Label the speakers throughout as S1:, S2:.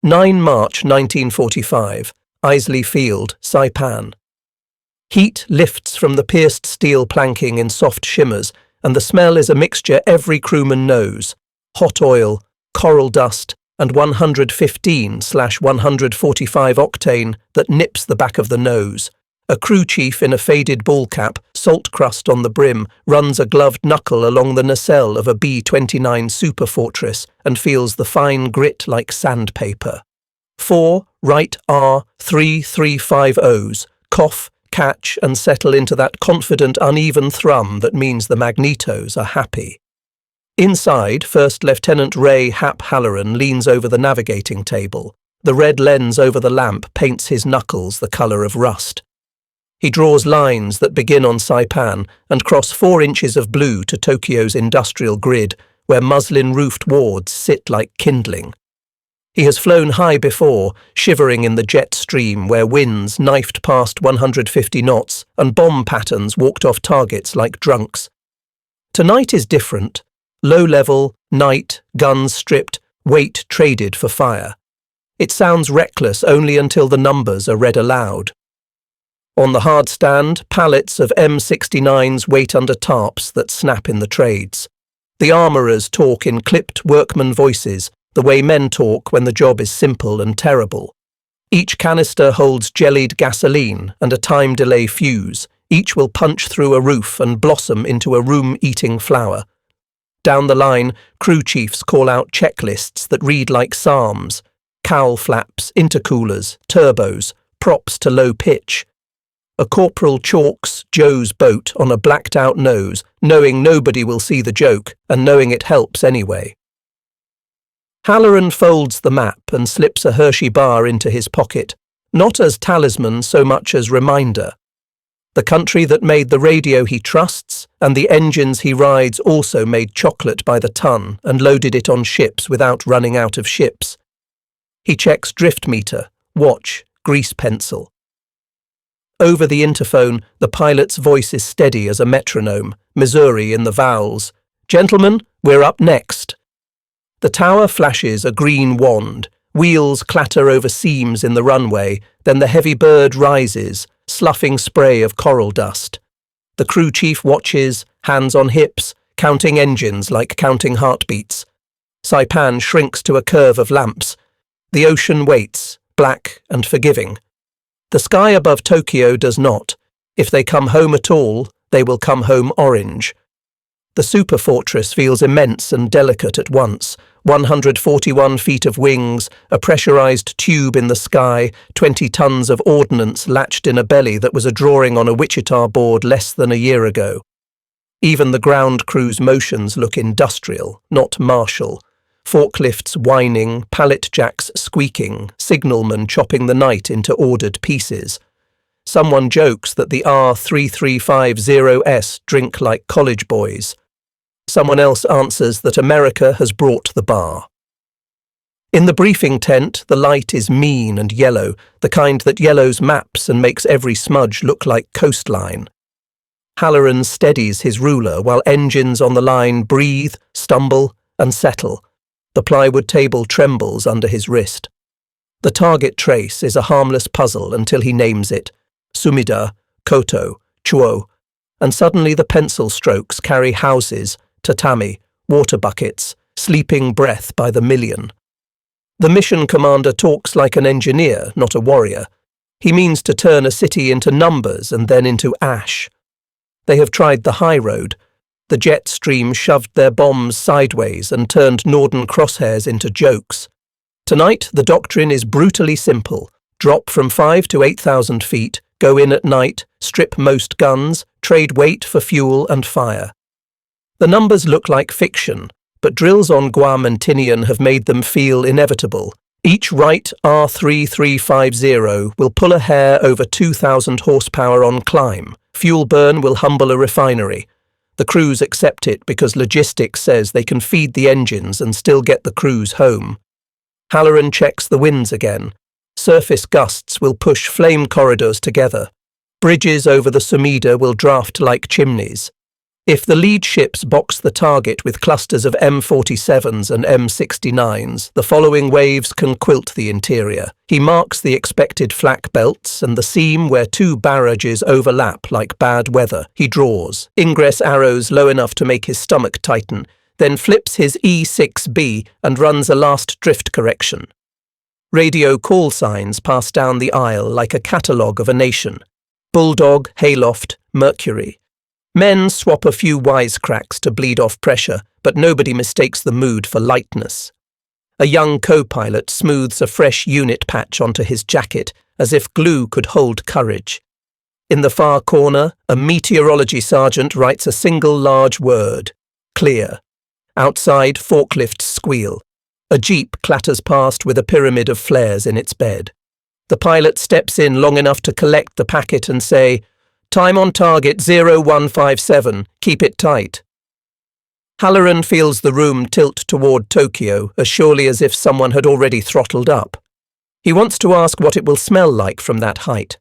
S1: 9 March 1945, Isley Field, Saipan. Heat lifts from the pierced steel planking in soft shimmers, and the smell is a mixture every crewman knows: hot oil, coral dust, and 115/145 octane that nips the back of the nose. A crew chief in a faded ball cap, salt crust on the brim, runs a gloved knuckle along the nacelle of a B-29 Super Fortress and feels the fine grit like sandpaper. 4 right R3350s cough, catch and settle into that confident, uneven thrum that means the magnetos are happy. Inside, First Lieutenant Ray Hap Halloran leans over the navigating table. The red lens over the lamp paints his knuckles the colour of rust. He draws lines that begin on Saipan and cross 4 inches of blue to Tokyo's industrial grid, where muslin-roofed wards sit like kindling. He has flown high before, shivering in the jet stream where winds knifed past 150 knots and bomb patterns walked off targets like drunks. Tonight is different. Low level, night, guns stripped, weight traded for fire. It sounds reckless only until the numbers are read aloud. On the hard stand, pallets of M69s wait under tarps that snap in the trades. The armourers talk in clipped workman voices, the way men talk when the job is simple and terrible. Each canister holds jellied gasoline and a time delay fuse. Each will punch through a roof and blossom into a room-eating flower. Down the line, crew chiefs call out checklists that read like psalms: cowl flaps, intercoolers, turbos, props to low pitch. A corporal chalks Joe's boat on a blacked-out nose, knowing nobody will see the joke and knowing it helps anyway. Halloran folds the map and slips a Hershey bar into his pocket, not as talisman so much as reminder. The country that made the radio he trusts and the engines he rides also made chocolate by the ton and loaded it on ships without running out of ships. He checks drift meter, watch, grease pencil. Over the interphone, the pilot's voice is steady as a metronome, Missouri in the vowels. "Gentlemen, we're up next." The tower flashes a green wand, wheels clatter over seams in the runway, then the heavy bird rises, sloughing spray of coral dust. The crew chief watches, hands on hips, counting engines like counting heartbeats. Saipan shrinks to a curve of lamps. The ocean waits, black and forgiving. The sky above Tokyo does not. If they come home at all, they will come home orange. The Super Fortress feels immense and delicate at once. 141 feet of wings, a pressurized tube in the sky, 20 tons of ordnance latched in a belly that was a drawing on a Wichita board less than a year ago. Even the ground crew's motions look industrial, not martial. Forklifts whining, pallet jacks squeaking, signalmen chopping the night into ordered pieces. Someone jokes that the R3350s drink like college boys. Someone else answers that America has brought the bar. In the briefing tent, the light is mean and yellow, the kind that yellows maps and makes every smudge look like coastline. Halloran steadies his ruler while engines on the line breathe, stumble, and settle. The plywood table trembles under his wrist. The target trace is a harmless puzzle until he names it: Sumida, Koto, Chuo, and suddenly the pencil strokes carry houses, tatami, water buckets, sleeping breath by the million. The mission commander talks like an engineer, not a warrior. He means to turn a city into numbers and then into ash. They have tried the high road. The jet stream shoved their bombs sideways and turned Norden crosshairs into jokes. Tonight, the doctrine is brutally simple. Drop from 5 to 8,000 feet, go in at night, strip most guns, trade weight for fuel and fire. The numbers look like fiction, but drills on Guam and Tinian have made them feel inevitable. Each Wright R3350 will pull a hair over 2,000 horsepower on climb. Fuel burn will humble a refinery. The crews accept it because logistics says they can feed the engines and still get the crews home. Halloran checks the winds again. Surface gusts will push flame corridors together. Bridges over the Sumida will draft like chimneys. If the lead ships box the target with clusters of M47s and M69s, the following waves can quilt the interior. He marks the expected flak belts and the seam where two barrages overlap like bad weather. He draws ingress arrows low enough to make his stomach tighten, then flips his E6B and runs a last drift correction. Radio call signs pass down the aisle like a catalogue of a nation. Bulldog, Hayloft, Mercury. Men swap a few wisecracks to bleed off pressure, but nobody mistakes the mood for lightness. A young co-pilot smooths a fresh unit patch onto his jacket, as if glue could hold courage. In the far corner, a meteorology sergeant writes a single large word: clear. Outside, forklifts squeal. A jeep clatters past with a pyramid of flares in its bed. The pilot steps in long enough to collect the packet and say, "Time on target 0157, keep it tight." Halloran feels the room tilt toward Tokyo as surely as if someone had already throttled up. He wants to ask what it will smell like from that height.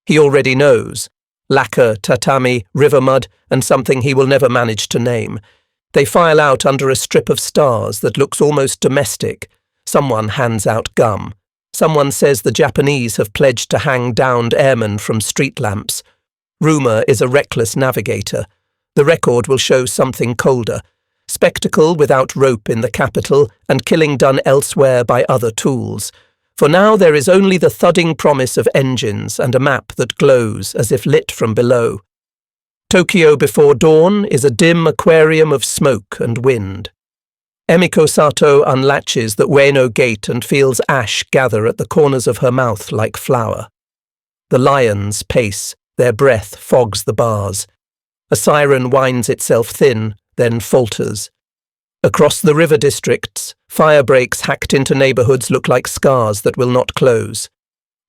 S1: He already knows. Lacquer, tatami, river mud, and something he will never manage to name. They file out under a strip of stars that looks almost domestic. Someone hands out gum. Someone says the Japanese have pledged to hang downed airmen from street lamps. Rumour is a reckless navigator. The record will show something colder. Spectacle without rope in the capital and killing done elsewhere by other tools. For now there is only the thudding promise of engines and a map that glows as if lit from below. Tokyo before dawn is a dim aquarium of smoke and wind. Emiko Sato unlatches the Ueno gate and feels ash gather at the corners of her mouth like flour. The lions pace. Their breath fogs the bars. A siren winds itself thin, then falters. Across the river districts, fire breaks hacked into neighbourhoods look like scars that will not close.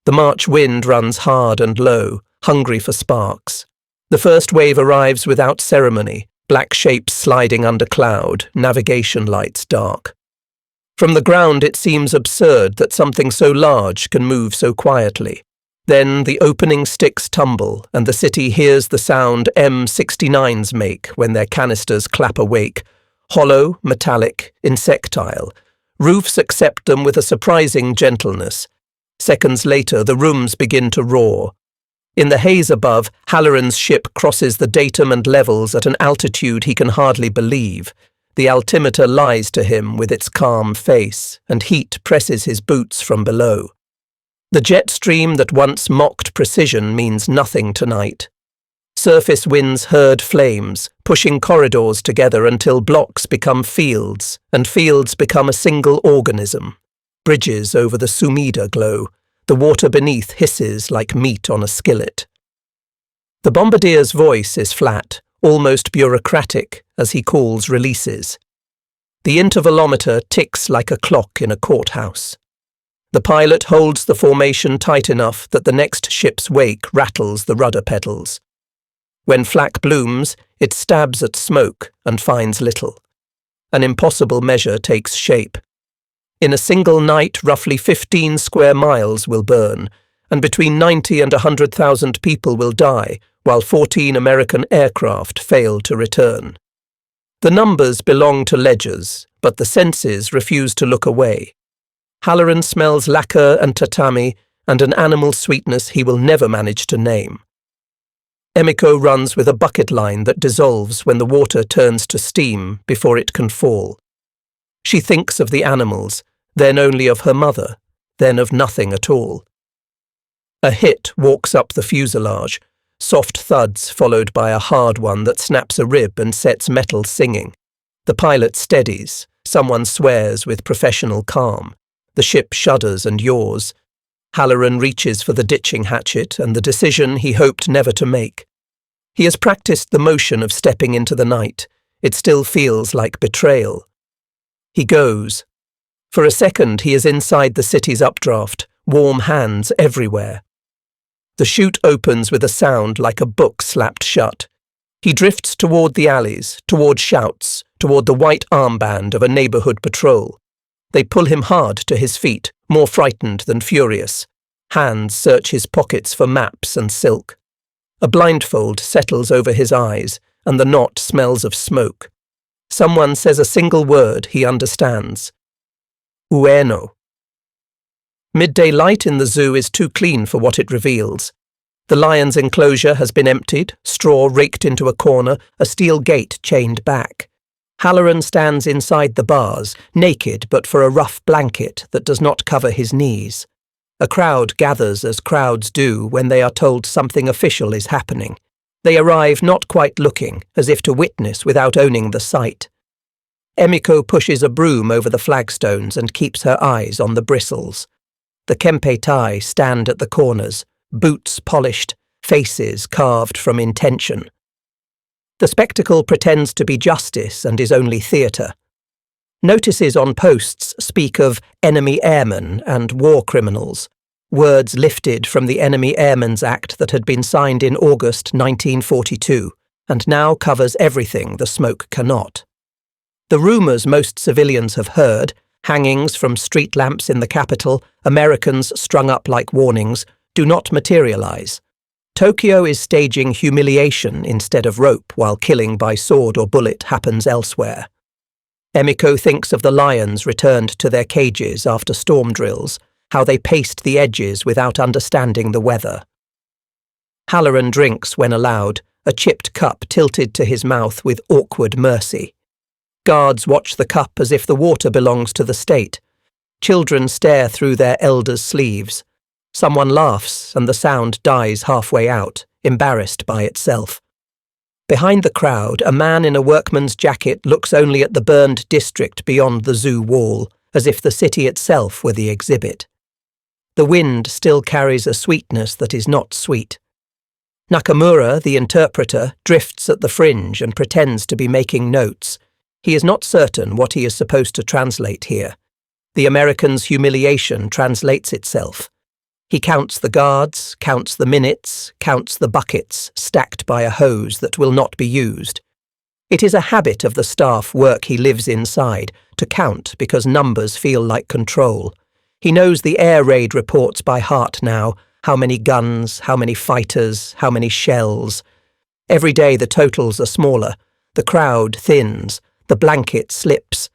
S1: The March wind runs hard and low, hungry for sparks. The first wave arrives without ceremony, black shapes sliding under cloud, navigation lights dark. From the ground it seems absurd that something so large can move so quietly. Then the opening sticks tumble, and the city hears the sound M69s make when their canisters clap awake. Hollow, metallic, insectile. Roofs accept them with a surprising gentleness. Seconds later, the rooms begin to roar. In the haze above, Halloran's ship crosses the datum and levels at an altitude he can hardly believe. The altimeter lies to him with its calm face, and heat presses his boots from below. The jet stream that once mocked precision means nothing tonight. Surface winds herd flames, pushing corridors together until blocks become fields, and fields become a single organism. Bridges over the Sumida glow. The water beneath hisses like meat on a skillet. The bombardier's voice is flat, almost bureaucratic, as he calls releases. The intervalometer ticks like a clock in a courthouse. The pilot holds the formation tight enough that the next ship's wake rattles the rudder pedals. When flak blooms, it stabs at smoke and finds little. An impossible measure takes shape. In a single night, roughly 15 square miles will burn, and between 90 and 100,000 people will die, while 14 American aircraft fail to return. The numbers belong to ledgers, but the senses refuse to look away. Halloran smells lacquer and tatami and an animal sweetness he will never manage to name. Emiko runs with a bucket line that dissolves when the water turns to steam before it can fall. She thinks of the animals, then only of her mother, then of nothing at all. A hit walks up the fuselage, soft thuds followed by a hard one that snaps a rib and sets metal singing. The pilot steadies, someone swears with professional calm. The ship shudders and yaws. Halloran reaches for the ditching hatchet and the decision he hoped never to make. He has practiced the motion of stepping into the night. It still feels like betrayal. He goes. For a second he is inside the city's updraft, warm hands everywhere. The chute opens with a sound like a book slapped shut. He drifts toward the alleys, toward shouts, toward the white armband of a neighbourhood patrol. They pull him hard to his feet, more frightened than furious. Hands search his pockets for maps and silk. A blindfold settles over his eyes, and the knot smells of smoke. Someone says a single word he understands. Ueno. Midday light in the zoo is too clean for what it reveals. The lion's enclosure has been emptied, straw raked into a corner, a steel gate chained back. Halloran stands inside the bars, naked but for a rough blanket that does not cover his knees. A crowd gathers as crowds do when they are told something official is happening. They arrive not quite looking, as if to witness without owning the sight. Emiko pushes a broom over the flagstones and keeps her eyes on the bristles. The kempe tai stand at the corners, boots polished, faces carved from intention. The spectacle pretends to be justice and is only theatre. Notices on posts speak of enemy airmen and war criminals, words lifted from the Enemy Airmen's Act that had been signed in August 1942 and now covers everything the smoke cannot. The rumours most civilians have heard, hangings from street lamps in the capital, Americans strung up like warnings, do not materialise. Tokyo is staging humiliation instead of rope while killing by sword or bullet happens elsewhere. Emiko thinks of the lions returned to their cages after storm drills, how they paced the edges without understanding the weather. Halloran drinks when allowed, a chipped cup tilted to his mouth with awkward mercy. Guards watch the cup as if the water belongs to the state. Children stare through their elders' sleeves. Someone laughs and the sound dies halfway out, embarrassed by itself. Behind the crowd, a man in a workman's jacket looks only at the burned district beyond the zoo wall, as if the city itself were the exhibit. The wind still carries a sweetness that is not sweet. Nakamura, the interpreter, drifts at the fringe and pretends to be making notes. He is not certain what he is supposed to translate here. The American's humiliation translates itself. He counts the guards, counts the minutes, counts the buckets stacked by a hose that will not be used. It is a habit of the staff work he lives inside, to count because numbers feel like control. He knows the air raid reports by heart now, how many guns, how many fighters, how many shells. Every day the totals are smaller, the crowd thins, the blanket slips.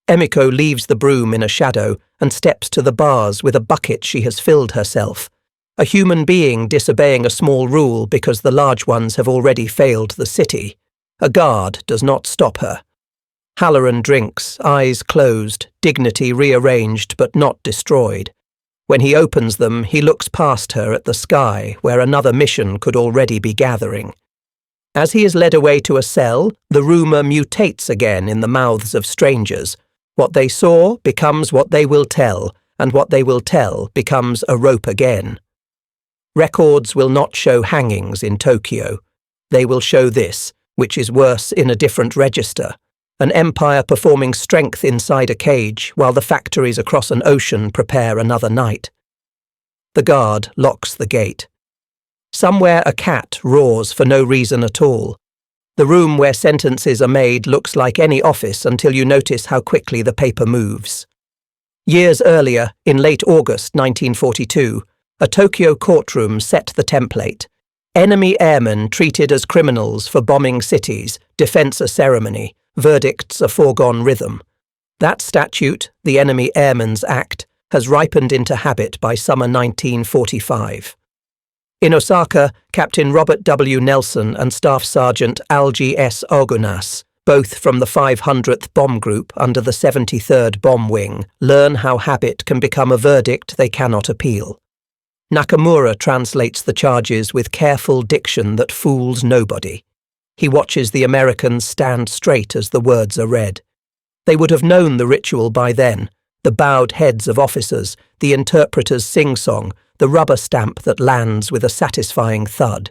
S1: Emiko leaves the broom in a shadow and steps to the bars with a bucket she has filled herself. A human being disobeying a small rule because the large ones have already failed the city. A guard does not stop her. Halloran drinks, eyes closed, dignity rearranged but not destroyed. When he opens them, he looks past her at the sky where another mission could already be gathering. As he is led away to a cell, the rumour mutates again in the mouths of strangers. What they saw becomes what they will tell, and what they will tell becomes a rope again. Records will not show hangings in Tokyo. They will show this, which is worse in a different register. An empire performing strength inside a cage while the factories across an ocean prepare another night. The guard locks the gate. Somewhere a cat roars for no reason at all. The room where sentences are made looks like any office until you notice how quickly the paper moves. Years earlier, in late August 1942, a Tokyo courtroom set the template. Enemy airmen treated as criminals for bombing cities, defense a ceremony, verdicts a foregone rhythm. That statute, the Enemy Airmen's Act, has ripened into habit by summer 1945. In Osaka, Captain Robert W. Nelson and Staff Sergeant Algie S. Ogunas, both from the 500th Bomb Group under the 73rd Bomb Wing, learn how habit can become a verdict they cannot appeal. Nakamura translates the charges with careful diction that fools nobody. He watches the Americans stand straight as the words are read. They would have known the ritual by then, the bowed heads of officers, the interpreter's sing-song, the rubber stamp that lands with a satisfying thud.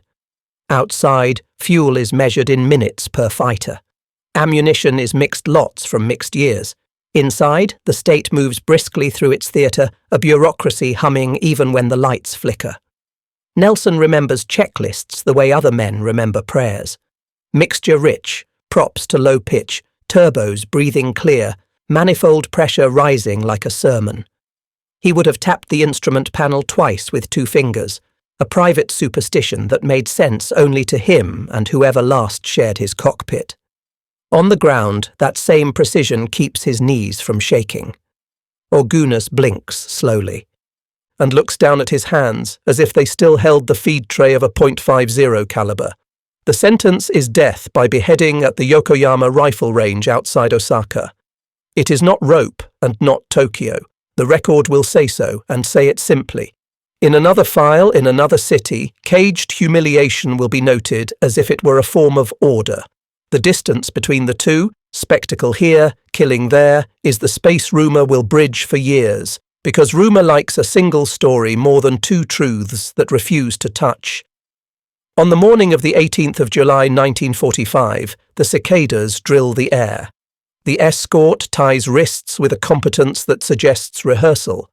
S1: Outside, fuel is measured in minutes per fighter. Ammunition is mixed lots from mixed years. Inside, the state moves briskly through its theatre, a bureaucracy humming even when the lights flicker. Nelson remembers checklists the way other men remember prayers. Mixture rich, props to low pitch, turbos breathing clear, manifold pressure rising like a sermon. He would have tapped the instrument panel twice with 2 fingers. a private superstition that made sense only to him and whoever last shared his cockpit. On the ground, that same precision keeps his knees from shaking. Orgunas blinks slowly and looks down at his hands as if they still held the feed tray of a .50 caliber. The sentence is death by beheading at the Yokoyama rifle range outside Osaka. It is not rope and not Tokyo. The record will say so, and say it simply. In another file, in another city, caged humiliation will be noted as if it were a form of order. The distance between the two, spectacle here, killing there, is the space rumour will bridge for years, because rumour likes a single story more than two truths that refuse to touch. On the morning of the 18th of July 1945, the cicadas drill the air. The escort ties wrists with a competence that suggests rehearsal.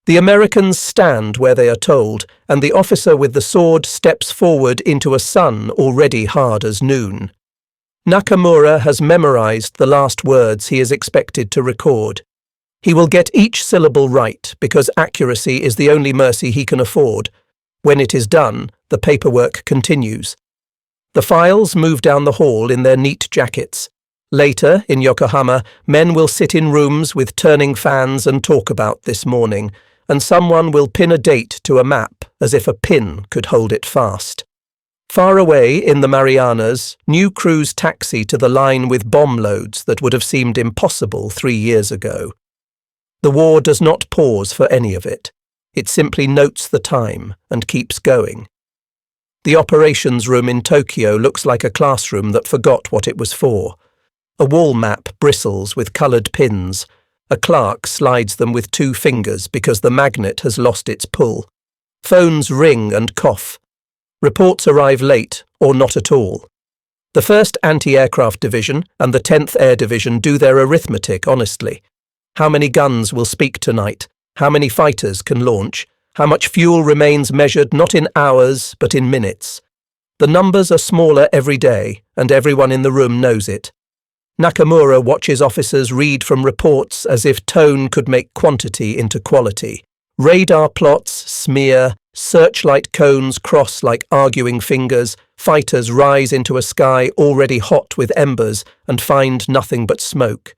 S1: The Americans stand where they are told, and the officer with the sword steps forward into a sun already hard as noon. Nakamura has memorized the last words he is expected to record. He will get each syllable right because accuracy is the only mercy he can afford. When it is done, the paperwork continues. The files move down the hall in their neat jackets. Later, in Yokohama, men will sit in rooms with turning fans and talk about this morning, and someone will pin a date to a map as if a pin could hold it fast. Far away in the Marianas, new crews taxi to the line with bomb loads that would have seemed impossible 3 years ago. The war does not pause for any of it. It simply notes the time and keeps going. The operations room in Tokyo looks like a classroom that forgot what it was for. A wall map bristles with coloured pins. A clerk slides them with 2 fingers because the magnet has lost its pull. Phones ring and cough. Reports arrive late or not at all. The 1st Anti-Aircraft Division and the 10th Air Division do their arithmetic honestly. How many guns will speak tonight? How many fighters can launch? How much fuel remains measured not in hours but in minutes? The numbers are smaller every day, and everyone in the room knows it. Nakamura watches officers read from reports as if tone could make quantity into quality. Radar plots smear, searchlight cones cross like arguing fingers, fighters rise into a sky already hot with embers and find nothing but smoke.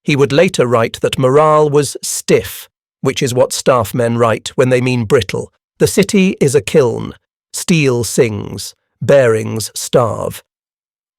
S1: He would later write that morale was stiff, which is what staff men write when they mean brittle. The city is a kiln. Steel sings. Bearings starve.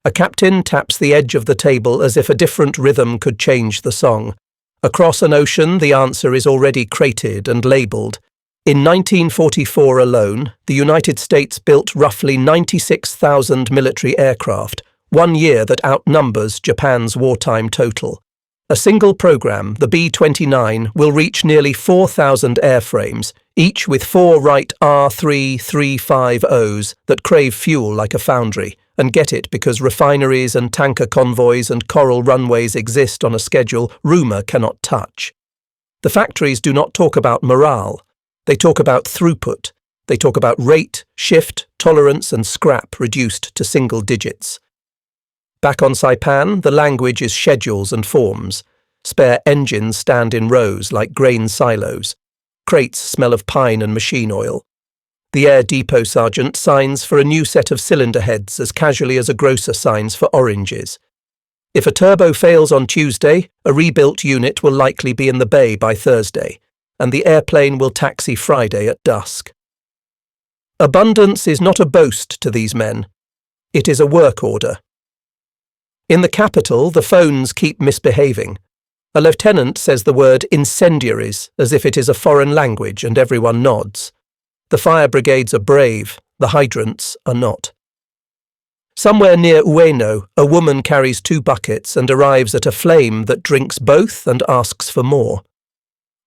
S1: A captain taps the edge of the table as if a different rhythm could change the song. Across an ocean, the answer is already crated and labelled. In 1944 alone, the United States built roughly 96,000 military aircraft, 1 year that outnumbers Japan's wartime total. A single program, the B-29, will reach nearly 4,000 airframes, each with 4 Wright R-335Os that crave fuel like a foundry, and get it because refineries and tanker convoys and coral runways exist on a schedule rumour cannot touch. The factories do not talk about morale. They talk about throughput. They talk about rate, shift, tolerance and scrap reduced to single digits. Back on Saipan, the language is schedules and forms. Spare engines stand in rows like grain silos. Crates smell of pine and machine oil. The air depot sergeant signs for a new set of cylinder heads as casually as a grocer signs for oranges. If a turbo fails on Tuesday, a rebuilt unit will likely be in the bay by Thursday, and the airplane will taxi Friday at dusk. Abundance is not a boast to these men. It is a work order. In the capital, the phones keep misbehaving. A lieutenant says the word incendiaries as if it is a foreign language and everyone nods. The fire brigades are brave, the hydrants are not. Somewhere near Ueno, a woman carries 2 buckets and arrives at a flame that drinks both and asks for more.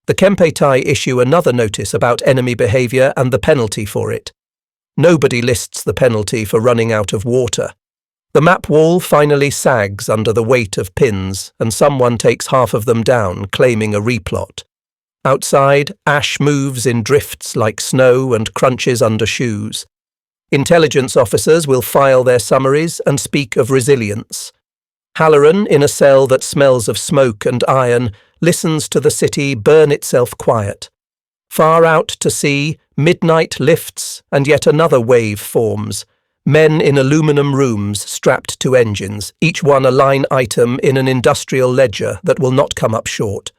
S1: The Kempeitai issue another notice about enemy behaviour and the penalty for it. Nobody lists the penalty for running out of water. The map wall finally sags under the weight of pins, and someone takes half of them down, claiming a replot. Outside, ash moves in drifts like snow and crunches under shoes. Intelligence officers will file their summaries and speak of resilience. Halloran, in a cell that smells of smoke and iron, listens to the city burn itself quiet. Far out to sea, midnight lifts, and yet another wave forms. Men in aluminum rooms strapped to engines, each one a line item in an industrial ledger that will not come up short.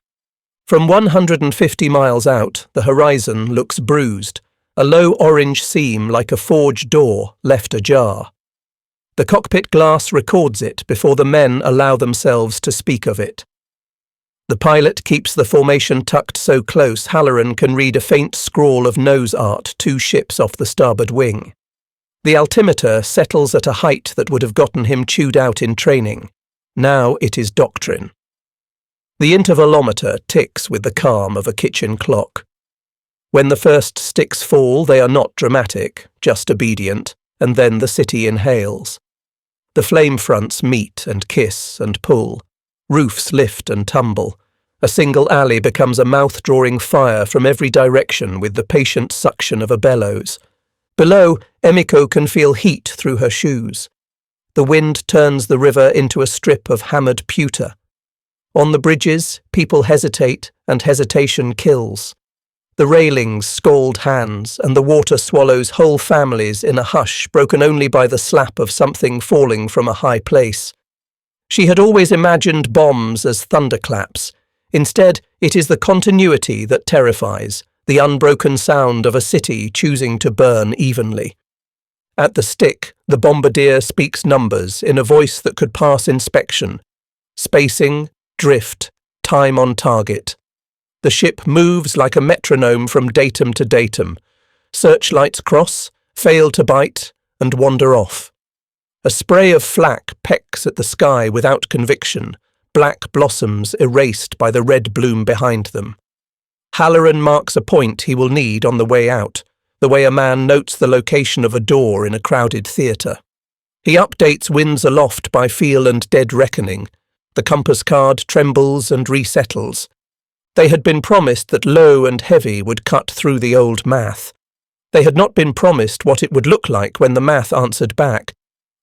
S1: From 150 miles out, the horizon looks bruised, a low orange seam like a forge door left ajar. The cockpit glass records it before the men allow themselves to speak of it. The pilot keeps the formation tucked so close Halloran can read a faint scrawl of nose art 2 ships off the starboard wing. The altimeter settles at a height that would have gotten him chewed out in training. Now it is doctrine. The intervalometer ticks with the calm of a kitchen clock. When the first sticks fall, they are not dramatic, just obedient, and then the city inhales. The flame fronts meet and kiss and pull. Roofs lift and tumble. A single alley becomes a mouth-drawing fire from every direction with the patient suction of a bellows. Below, Emiko can feel heat through her shoes. The wind turns the river into a strip of hammered pewter. On the bridges, people hesitate, and hesitation kills. The railings scald hands, and the water swallows whole families in a hush broken only by the slap of something falling from a high place. She had always imagined bombs as thunderclaps. Instead, it is the continuity that terrifies, the unbroken sound of a city choosing to burn evenly. At the stick, the bombardier speaks numbers in a voice that could pass inspection. Spacing, drift, time on target. The ship moves like a metronome from datum to datum. Searchlights cross, fail to bite, and wander off. A spray of flak pecks at the sky without conviction, black blossoms erased by the red bloom behind them. Halloran marks a point he will need on the way out, the way a man notes the location of a door in a crowded theatre. He updates winds aloft by feel and dead reckoning. The compass card trembles and resettles. They had been promised that low and heavy would cut through the old math. They had not been promised what it would look like when the math answered back.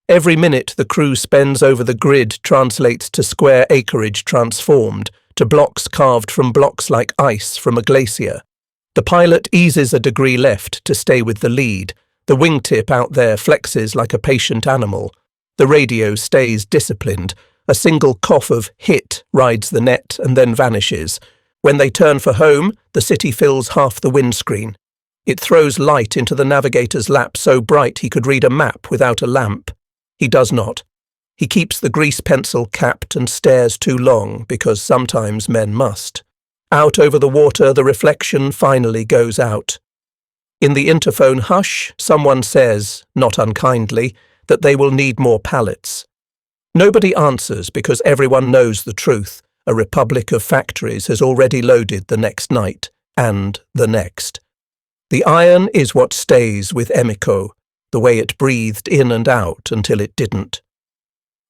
S1: Every minute the crew spends over the grid translates to square acreage transformed, to blocks carved from blocks like ice from a glacier. The pilot eases a degree left to stay with the lead. The wingtip out there flexes like a patient animal. The radio stays disciplined. A single cough of hit rides the net and then vanishes. When they turn for home, the city fills half the windscreen. It throws light into the navigator's lap so bright he could read a map without a lamp. He does not. He keeps the grease pencil capped and stares too long, because sometimes men must. Out over the water, the reflection finally goes out. In the interphone hush, someone says, not unkindly, that they will need more pallets. Nobody answers because everyone knows the truth. A republic of factories has already loaded the next night, and the next. The iron is what stays with Emiko, the way it breathed in and out until it didn't.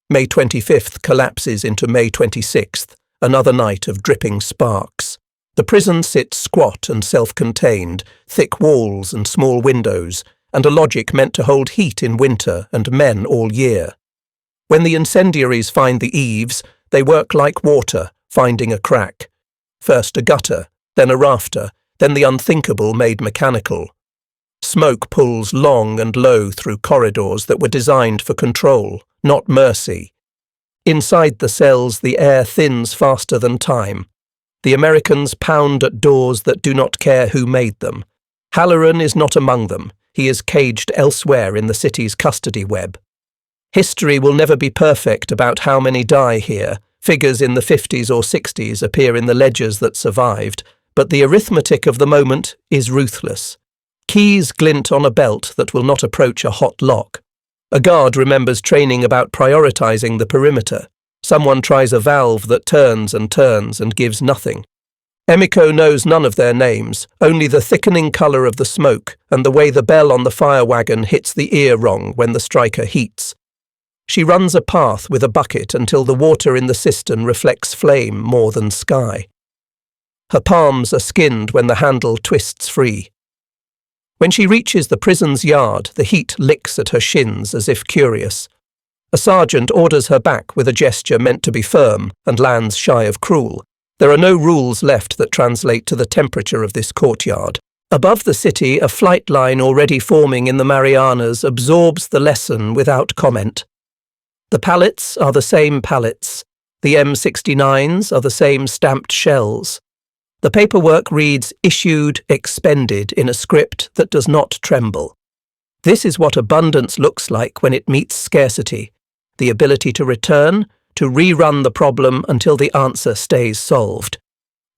S1: May 25th collapses into May 26th, another night of dripping sparks. The prison sits squat and self-contained, thick walls and small windows, and a logic meant to hold heat in winter and men all year. When the incendiaries find the eaves, they work like water, finding a crack. First a gutter, then a rafter, then the unthinkable made mechanical. Smoke pulls long and low through corridors that were designed for control, not mercy. Inside the cells, the air thins faster than time. The Americans pound at doors that do not care who made them. Halloran is not among them. He is caged elsewhere in the city's custody web. History will never be perfect about how many die here. Figures in the 50s or 60s appear in the ledgers that survived, but the arithmetic of the moment is ruthless. Keys glint on a belt that will not approach a hot lock. A guard remembers training about prioritizing the perimeter. Someone tries a valve that turns and gives nothing. Emiko knows none of their names, only the thickening colour of the smoke and the way the bell on the fire wagon hits the ear wrong when the striker heats. She runs a path with a bucket until the water in the cistern reflects flame more than sky. Her palms are skinned when the handle twists free. When she reaches the prison's yard, the heat licks at her shins as if curious. A sergeant orders her back with a gesture meant to be firm and lands shy of cruel. There are no rules left that translate to the temperature of this courtyard. Above the city, a flight line already forming in the Marianas absorbs the lesson without comment. The pallets are the same pallets. The M69s are the same stamped shells. The paperwork reads "issued, expended" in a script that does not tremble. This is what abundance looks like when it meets scarcity, the ability to return, to rerun the problem until the answer stays solved.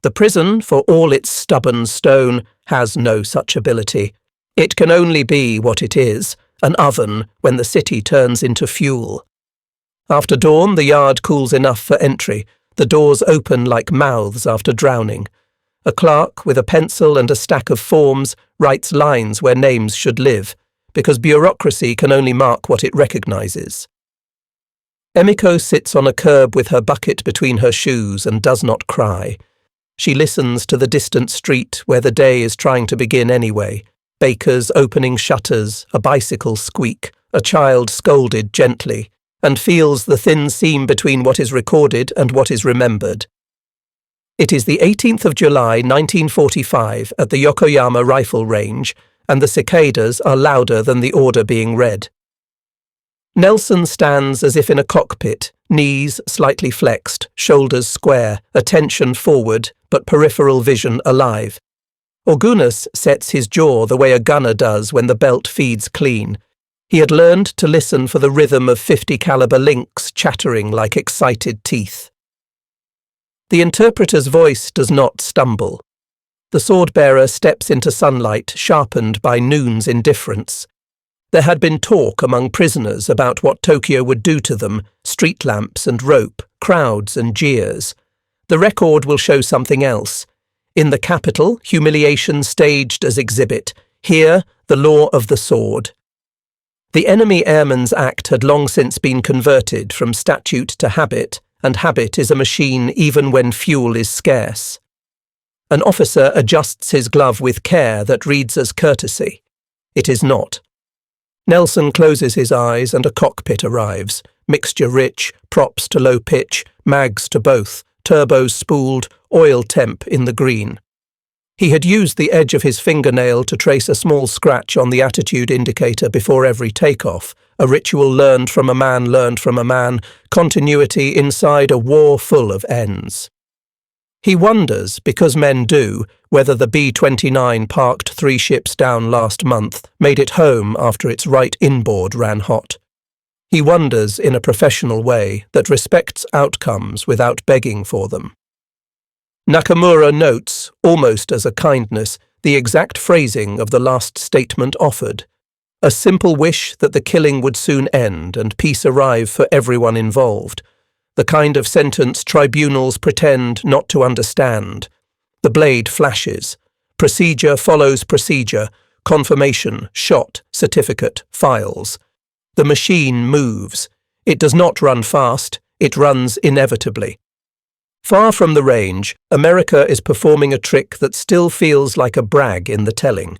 S1: The prison, for all its stubborn stone, has no such ability. It can only be what it is, an oven when the city turns into fuel. After dawn, the yard cools enough for entry. The doors open like mouths after drowning. A clerk with a pencil and a stack of forms writes lines where names should live, because bureaucracy can only mark what it recognizes. Emiko sits on a curb with her bucket between her shoes and does not cry. She listens to the distant street where the day is trying to begin anyway. Bakers opening shutters, a bicycle squeak, a child scolded gently, and feels the thin seam between what is recorded and what is remembered. It is the 18th of July 1945 at the Yokoyama Rifle Range, and the cicadas are louder than the order being read. Nelson stands as if in a cockpit, knees slightly flexed, shoulders square, attention forward, but peripheral vision alive. Ogunas sets his jaw the way a gunner does when the belt feeds clean. He had learned to listen for the rhythm of 50 caliber links chattering like excited teeth. The interpreter's voice does not stumble. The sword-bearer steps into sunlight sharpened by noon's indifference. There had been talk among prisoners about what Tokyo would do to them, street lamps and rope, crowds and jeers. The record will show something else. In the capital, humiliation staged as exhibit. Here, the law of the sword. The Enemy Airmen's Act had long since been converted from statute to habit, and habit is a machine even when fuel is scarce. An officer adjusts his glove with care that reads as courtesy. It is not. Nelson closes his eyes and a cockpit arrives. Mixture rich, props to low pitch, mags to both, turbos spooled, oil temp in the green. He had used the edge of his fingernail to trace a small scratch on the attitude indicator before every takeoff, a ritual learned from a man, continuity inside a war full of ends. He wonders, because men do, whether the B-29 parked 3 ships down last month made it home after its right inboard ran hot. He wonders in a professional way that respects outcomes without begging for them. Nakamura notes, almost as a kindness, the exact phrasing of the last statement offered. A simple wish that the killing would soon end and peace arrive for everyone involved. The kind of sentence tribunals pretend not to understand. The blade flashes. Procedure follows procedure. Confirmation, shot, certificate, files. The machine moves. It does not run fast. It runs inevitably. Far from the range, America is performing a trick that still feels like a brag in the telling.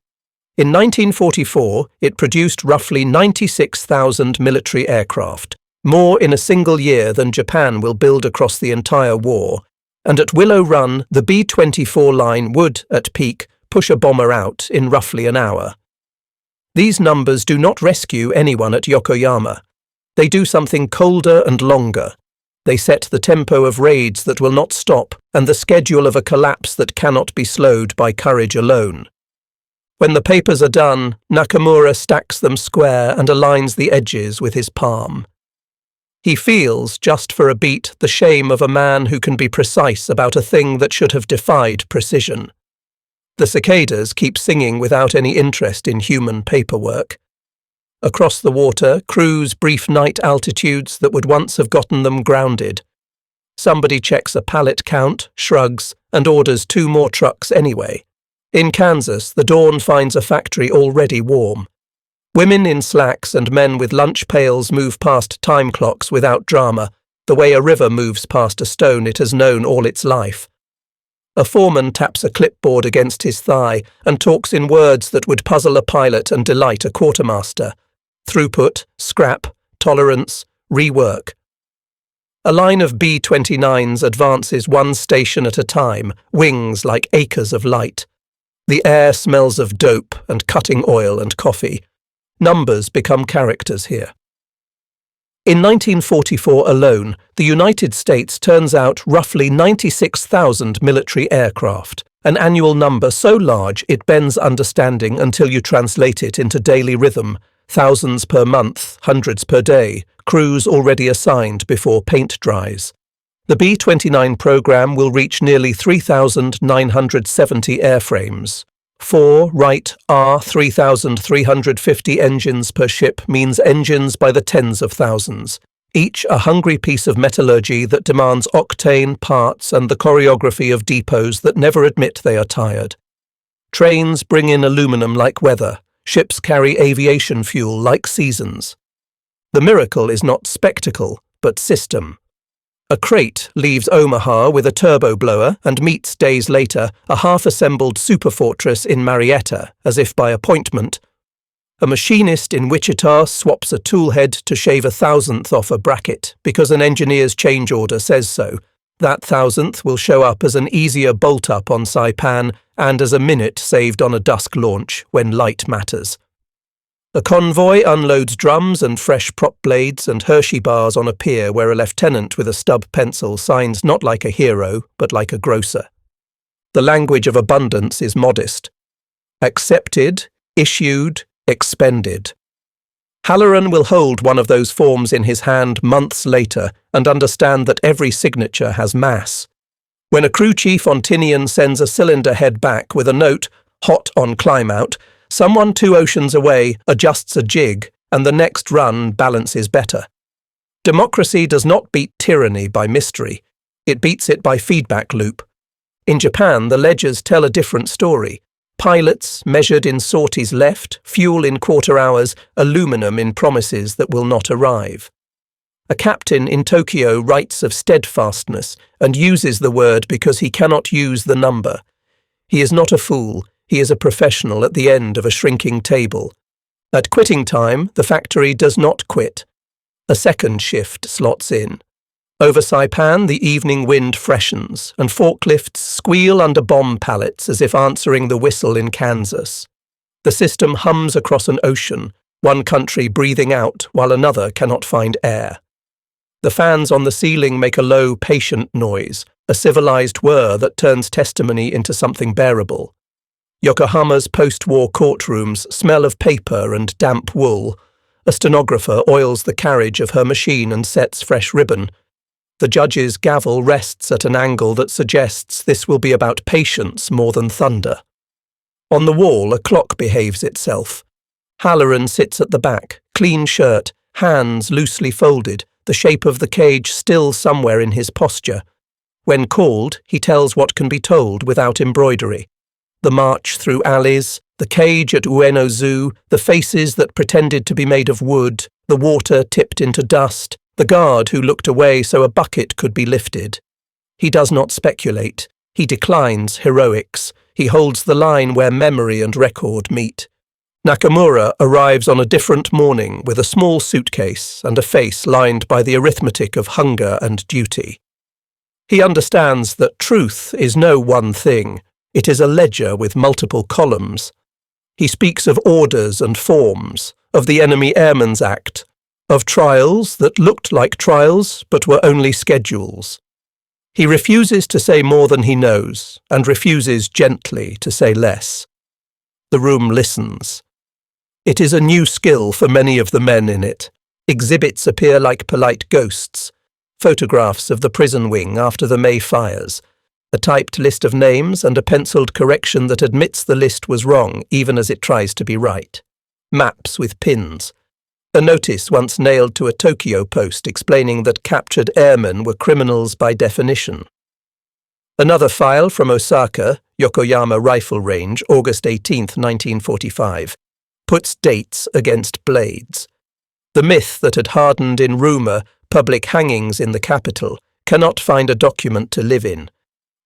S1: In 1944, it produced roughly 96,000 military aircraft, more in a single year than Japan will build across the entire war, and at Willow Run, the B-24 line would, at peak, push a bomber out in roughly an hour. These numbers do not rescue anyone at Yokoyama. They do something colder and longer. They set the tempo of raids that will not stop and the schedule of a collapse that cannot be slowed by courage alone. When the papers are done, Nakamura stacks them square and aligns the edges with his palm. He feels, just for a beat, the shame of a man who can be precise about a thing that should have defied precision. The cicadas keep singing without any interest in human paperwork. Across the water, cruise brief night altitudes that would once have gotten them grounded. Somebody checks a pallet count, shrugs, and orders 2 more trucks anyway. In Kansas, the dawn finds a factory already warm. Women in slacks and men with lunch pails move past time clocks without drama, the way a river moves past a stone it has known all its life. A foreman taps a clipboard against his thigh and talks in words that would puzzle a pilot and delight a quartermaster. Throughput, scrap, tolerance, rework. A line of B-29s advances one station at a time, wings like acres of light. The air smells of dope and cutting oil and coffee. Numbers become characters here. In 1944 alone, the United States turns out roughly 96,000 military aircraft, an annual number so large it bends understanding until you translate it into daily rhythm, thousands per month, hundreds per day, crews already assigned before paint dries. The B-29 program will reach nearly 3,970 airframes. 4 R-3,350 engines per ship means engines by the tens of thousands, each a hungry piece of metallurgy that demands octane, parts and the choreography of depots that never admit they are tired. Trains bring in aluminum like weather, ships carry aviation fuel like seasons. The miracle is not spectacle, but system. A crate leaves Omaha with a turbo blower and meets days later a half-assembled superfortress in Marietta, as if by appointment. A machinist in Wichita swaps a tool head to shave 1,000th off a bracket because an engineer's change order says so. That 1,000th will show up as an easier bolt-up on Saipan and as a minute saved on a dusk launch when light matters. A convoy unloads drums and fresh prop blades and Hershey bars on a pier where a lieutenant with a stub pencil signs not like a hero, but like a grocer. The language of abundance is modest. Accepted, issued, expended. Halloran will hold one of those forms in his hand months later and understand that every signature has mass. When a crew chief on Tinian sends a cylinder head back with a note, hot on climb out, someone 2 oceans away adjusts a jig, and the next run balances better. Democracy does not beat tyranny by mystery. It beats it by feedback loop. In Japan, the ledgers tell a different story. Pilots measured in sorties left, fuel in quarter hours, aluminum in promises that will not arrive. A captain in Tokyo writes of steadfastness and uses the word because he cannot use the number. He is not a fool. He is a professional at the end of a shrinking table. At quitting time, the factory does not quit. A second shift slots in. Over Saipan, the evening wind freshens, and forklifts squeal under bomb pallets as if answering the whistle in Kansas. The system hums across an ocean, one country breathing out while another cannot find air. The fans on the ceiling make a low, patient noise, a civilized whir that turns testimony into something bearable. Yokohama's post-war courtrooms smell of paper and damp wool. A stenographer oils the carriage of her machine and sets fresh ribbon. The judge's gavel rests at an angle that suggests this will be about patience more than thunder. On the wall, a clock behaves itself. Halloran sits at the back, clean shirt, hands loosely folded, the shape of the cage still somewhere in his posture. When called, he tells what can be told without embroidery. The march through alleys, the cage at Ueno Zoo, the faces that pretended to be made of wood, the water tipped into dust, the guard who looked away so a bucket could be lifted. He does not speculate. He declines heroics. He holds the line where memory and record meet. Nakamura arrives on a different morning with a small suitcase and a face lined by the arithmetic of hunger and duty. He understands that truth is no one thing. It is a ledger with multiple columns. He speaks of orders and forms, of the Enemy Airmen's Act, of trials that looked like trials but were only schedules. He refuses to say more than he knows, and refuses gently to say less. The room listens. It is a new skill for many of the men in it. Exhibits appear like polite ghosts. Photographs of the prison wing after the May fires. A typed list of names and a penciled correction that admits the list was wrong even as it tries to be right. Maps with pins. A notice once nailed to a Tokyo post explaining that captured airmen were criminals by definition. Another file from Osaka, Yokoyama Rifle Range, August 18, 1945, puts dates against blades. The myth that had hardened in rumour, public hangings in the capital, cannot find a document to live in.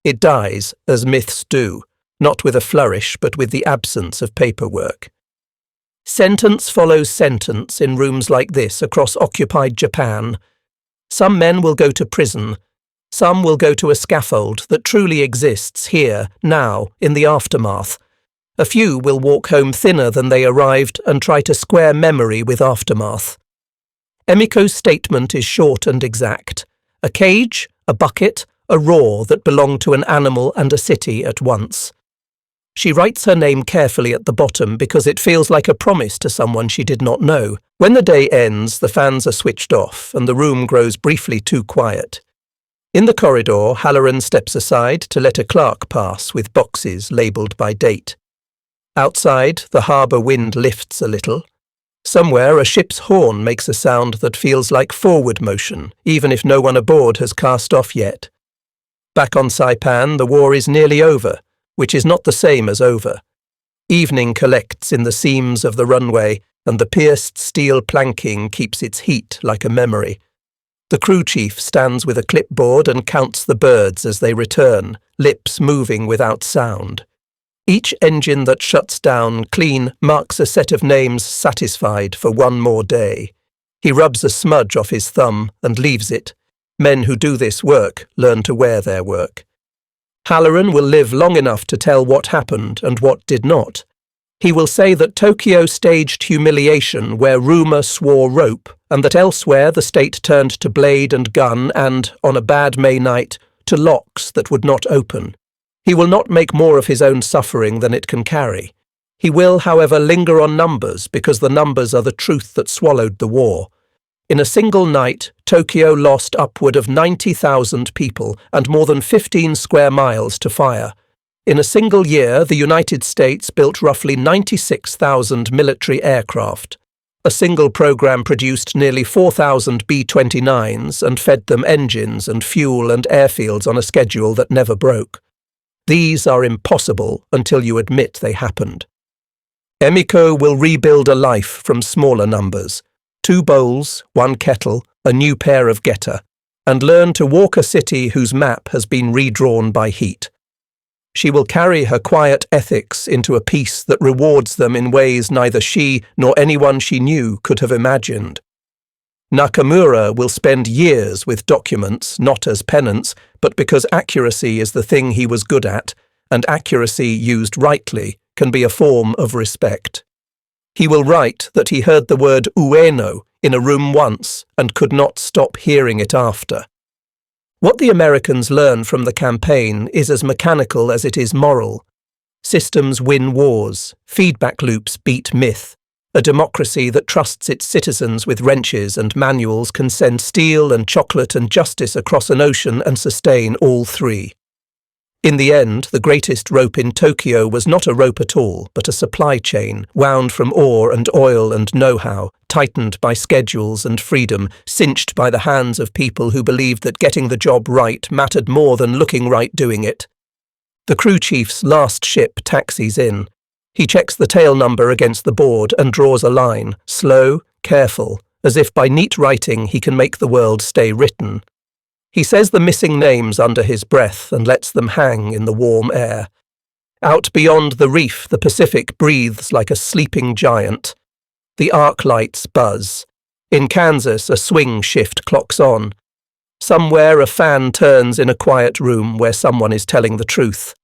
S1: It dies, as myths do, not with a flourish but with the absence of paperwork. Sentence follows sentence in rooms like this across occupied Japan. Some men will go to prison. Some will go to a scaffold that truly exists here, now, in the aftermath. A few will walk home thinner than they arrived and try to square memory with aftermath. Emiko's statement is short and exact. A cage, a bucket, a roar that belonged to an animal and a city at once. She writes her name carefully at the bottom because it feels like a promise to someone she did not know. When the day ends, the fans are switched off and the room grows briefly too quiet. In the corridor, Halloran steps aside to let a clerk pass with boxes labelled by date. Outside, the harbour wind lifts a little. Somewhere, a ship's horn makes a sound that feels like forward motion, even if no one aboard has cast off yet. Back on Saipan, the war is nearly over, which is not the same as over. Evening collects in the seams of the runway, and the pierced steel planking keeps its heat like a memory. The crew chief stands with a clipboard and counts the birds as they return, lips moving without sound. Each engine that shuts down clean marks a set of names satisfied for one more day. He rubs a smudge off his thumb and leaves it. Men who do this work learn to wear their work. Halloran will live long enough to tell what happened and what did not. He will say that Tokyo staged humiliation where rumour swore rope, and that elsewhere the state turned to blade and gun and, on a bad May night, to locks that would not open. He will not make more of his own suffering than it can carry. He will, however, linger on numbers because the numbers are the truth that swallowed the war. In a single night, Tokyo lost upward of 90,000 people and more than 15 square miles to fire. In a single year, the United States built roughly 96,000 military aircraft. A single program produced nearly 4,000 B-29s and fed them engines and fuel and airfields on a schedule that never broke. These are impossible until you admit they happened. Emiko will rebuild a life from smaller numbers. 2 bowls, 1 kettle, a new pair of getter, and learn to walk a city whose map has been redrawn by heat. She will carry her quiet ethics into a peace that rewards them in ways neither she nor anyone she knew could have imagined. Nakamura will spend years with documents, not as penance, but because accuracy is the thing he was good at, and accuracy used rightly can be a form of respect. He will write that he heard the word ueno in a room once and could not stop hearing it after. What the Americans learn from the campaign is as mechanical as it is moral. Systems win wars, feedback loops beat myth. A democracy that trusts its citizens with wrenches and manuals can send steel and chocolate and justice across an ocean and sustain all three. In the end, the greatest rope in Tokyo was not a rope at all, but a supply chain, wound from ore and oil and know-how, tightened by schedules and freedom, cinched by the hands of people who believed that getting the job right mattered more than looking right doing it. The crew chief's last ship taxis in. He checks the tail number against the board and draws a line, slow, careful, as if by neat writing he can make the world stay written. He says the missing names under his breath and lets them hang in the warm air. Out beyond the reef, the Pacific breathes like a sleeping giant. The arc lights buzz. In Kansas, a swing shift clocks on. Somewhere a fan turns in a quiet room where someone is telling the truth.